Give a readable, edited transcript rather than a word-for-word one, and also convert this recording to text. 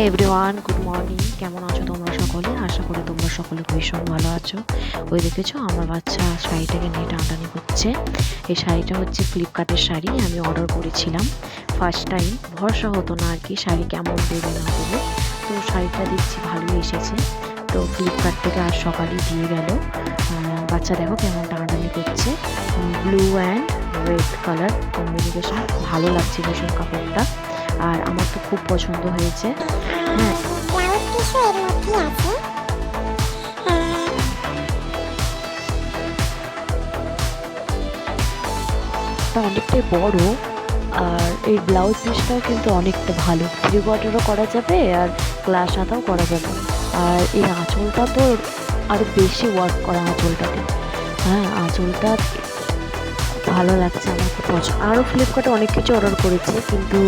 Everyone, good morning. কেমন আছো তোমরা সকলে? আশা করি তোমরা সকলে ভীষণ ভালো আছো। ওই দেখেছো আমার বাচ্চা শাড়িটাকে নিয়ে টানাটানি করছে। এই শাড়িটা হচ্ছে ফ্লিপকার্টের শাড়ি, আমি অর্ডার করেছিলাম ফার্স্ট টাইম। ভরসা হতো না আর কি শাড়ি কেমন দেবে না দেবে। তো শাড়িটা দেখছি ভালোই এসেছে। তো ফ্লিপকার্ট থেকে আজ সকালেই দিয়ে গেল। বাচ্চা দেখো কেমন টানাটানি করছে। Blue and red colour combination, ভালো লাগছে ভীষণ কাপড়টা। আর আমার তো খুব পছন্দ হয়েছে। হ্যাঁ, ব্লাউজ পিসও এর মধ্যেই আছে। এটা অনেকটাই বড়। আর এই ব্লাউজ পিসটাও কিন্তু অনেকটা ভালো, থ্রি কোয়ার্টারও করা যাবে আর ক্লাস হাতাও করা যাবে। আর এই আঁচলটা তো আরও বেশি ওয়ার্ক করা আঁচলটাতে। হ্যাঁ, আঁচলটা ভালো লাগছে আমার, খুব পছন্দ। আরও ফ্লিপকার্টে অনেক কিছু অর্ডার করেছি কিন্তু